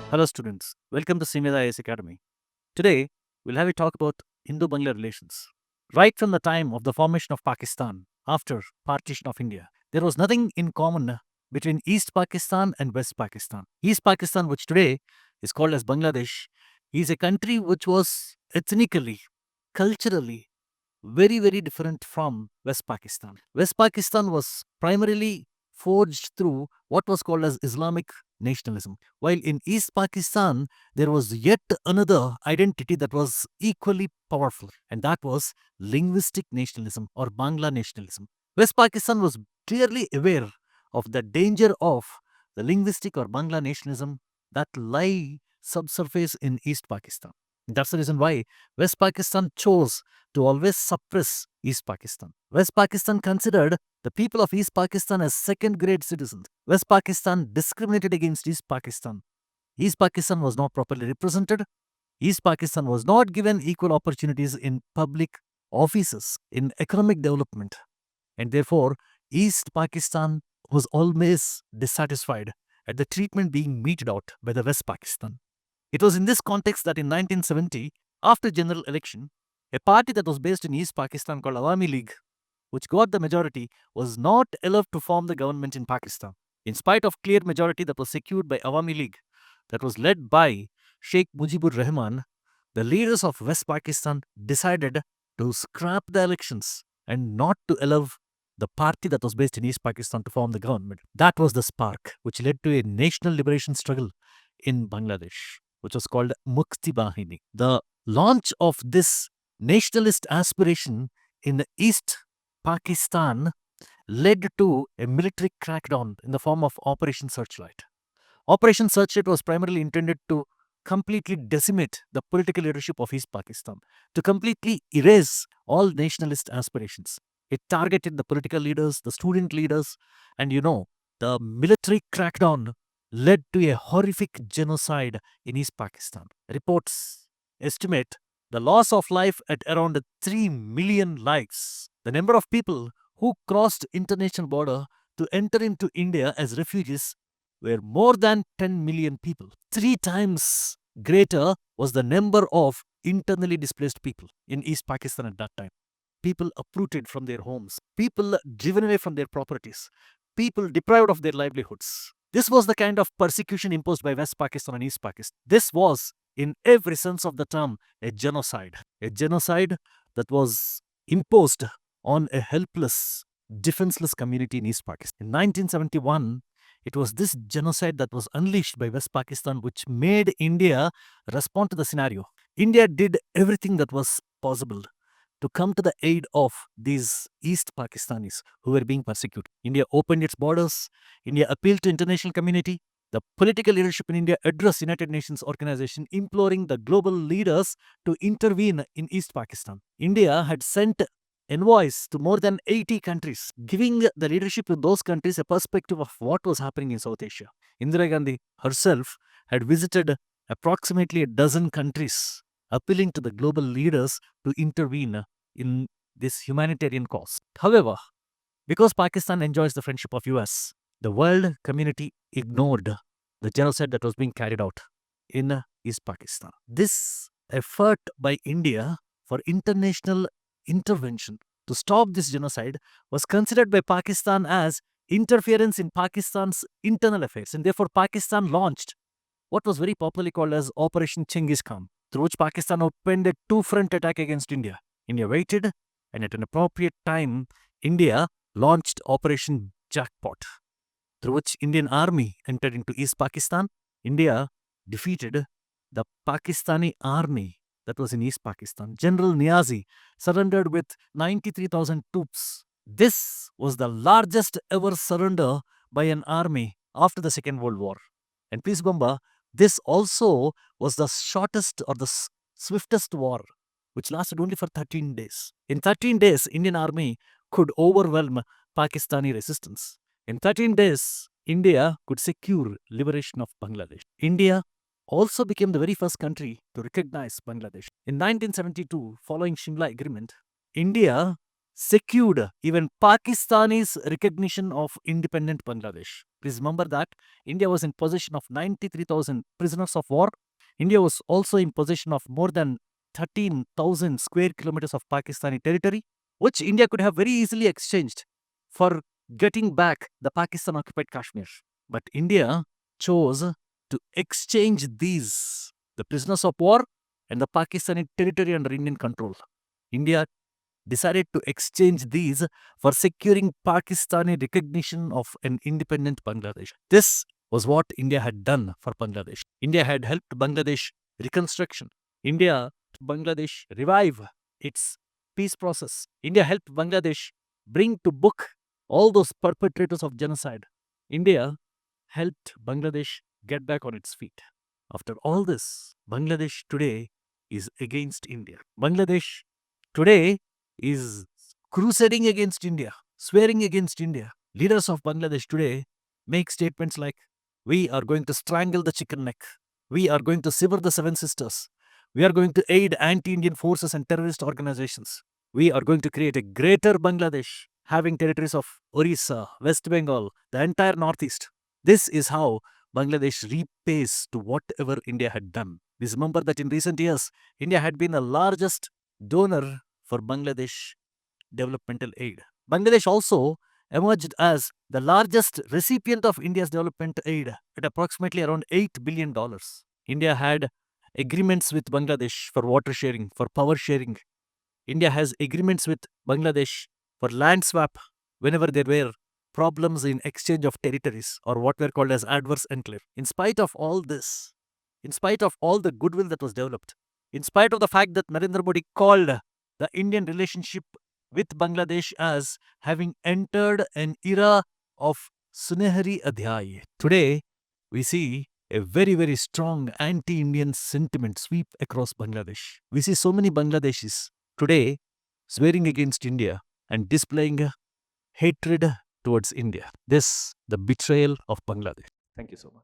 Hello students, welcome to Medha IAS Academy. Today, we'll have a talk about Indo-Bangla relations. Right from the time of the formation of Pakistan, after Partition of India, there was nothing in common between East Pakistan and West Pakistan. East Pakistan, which today is called as Bangladesh, is a country which was ethnically, culturally, very different from West Pakistan. West Pakistan was primarily forged through what was called as Islamic nationalism, while in East Pakistan there was yet another identity that was equally powerful, and that was linguistic nationalism or Bangla nationalism. West Pakistan was clearly aware of the danger of the linguistic or Bangla nationalism that lie subsurface in East Pakistan. That's the reason why West Pakistan chose to always suppress East Pakistan. West Pakistan considered the people of East Pakistan as second grade citizens. West Pakistan discriminated against East Pakistan. East Pakistan was not properly represented. East Pakistan was not given equal opportunities in public offices, in economic development. And therefore, East Pakistan was always dissatisfied at the treatment being meted out by the West Pakistan. It was in this context that in 1970, after general election, a party that was based in East Pakistan called Awami League, which got the majority, was not allowed to form the government in Pakistan. In spite of clear majority that was secured by Awami League, that was led by Sheikh Mujibur Rahman, the leaders of West Pakistan decided to scrap the elections and not to allow the party that was based in East Pakistan to form the government. That was the spark which led to a national liberation struggle in Bangladesh, which was called Mukti Bahini. The launch of this nationalist aspiration in East Pakistan led to a military crackdown in the form of Operation Searchlight. Operation Searchlight was primarily intended to completely decimate the political leadership of East Pakistan, to completely erase all nationalist aspirations. It targeted the political leaders, the student leaders, and the military crackdown led to a horrific genocide in East Pakistan. Reports estimate the loss of life at around 3 million lives. The number of people who crossed international border to enter into India as refugees were more than 10 million people. 3 times greater was the number of internally displaced people in East Pakistan at that time. People uprooted from their homes, people driven away from their properties, people deprived of their livelihoods. This was the kind of persecution imposed by West Pakistan and East Pakistan. This was, in every sense of the term, a genocide. A genocide that was imposed on a helpless, defenseless community in East Pakistan. In 1971, it was this genocide that was unleashed by West Pakistan which made India respond to the scenario. India did everything that was possible to come to the aid of these East Pakistanis who were being persecuted. India opened its borders. India appealed to international community. The political leadership in India addressed United Nations organization imploring the global leaders to intervene in East Pakistan. India had sent envoys to more than 80 countries, giving the leadership in those countries a perspective of what was happening in South Asia. Indira Gandhi herself had visited approximately a dozen countries, appealing to the global leaders to intervene in this humanitarian cause. However, because Pakistan enjoys the friendship of US, the world community ignored the genocide that was being carried out in East Pakistan. This effort by India for international intervention to stop this genocide was considered by Pakistan as interference in Pakistan's internal affairs, and therefore Pakistan launched what was very popularly called as Operation Chengiz Khan, through which Pakistan opened a two-front attack against India. India waited, and at an appropriate time, India launched Operation Jackpot, through which Indian army entered into East Pakistan. India defeated the Pakistani army that was in East Pakistan. General Niazi surrendered with 93,000 troops. This was the largest ever surrender by an army after the Second World War. And please remember, this also was the shortest or the swiftest war, which lasted only for 13 days. In 13 days, Indian army could overwhelm Pakistani resistance. In 13 days, India could secure liberation of Bangladesh. India also became the very first country to recognize Bangladesh. In 1972, following Shimla Agreement, India secured even Pakistani's recognition of independent Bangladesh. Please remember that India was in possession of 93,000 prisoners of war. India was also in possession of more than 13,000 square kilometers of Pakistani territory, which India could have very easily exchanged for getting back the Pakistan occupied Kashmir. But India chose to exchange these, the prisoners of war and the Pakistani territory under Indian control. India decided to exchange these for securing Pakistani recognition of an independent Bangladesh. This was what India had done for Bangladesh. India had helped Bangladesh reconstruction. India helped Bangladesh revive its peace process. India helped Bangladesh bring to book all those perpetrators of genocide. India helped Bangladesh get back on its feet. After all this, Bangladesh today is against India. Bangladesh today is crusading against India, swearing against India. Leaders of Bangladesh today make statements like, we are going to strangle the chicken neck. We are going to sever the seven sisters. We are going to aid anti-Indian forces and terrorist organizations. We are going to create a greater Bangladesh, having territories of Orissa, West Bengal, the entire Northeast. This is how Bangladesh repays to whatever India had done. Please remember that in recent years, India had been the largest donor for Bangladesh developmental aid. Bangladesh also emerged as the largest recipient of India's development aid at approximately around $8 billion. India had agreements with Bangladesh for water sharing, for power sharing. India has agreements with Bangladesh for land swap whenever there were problems in exchange of territories or what were called as adverse enclave. In spite of all this, in spite of all the goodwill that was developed, in spite of the fact that Narendra Modi called the Indian relationship with Bangladesh as having entered an era of Sunehari Adhyay. Today, we see a very, very strong anti-Indian sentiment sweep across Bangladesh. We see so many Bangladeshis today swearing against India and displaying hatred towards India. This, the betrayal of Bangladesh. Thank you so much.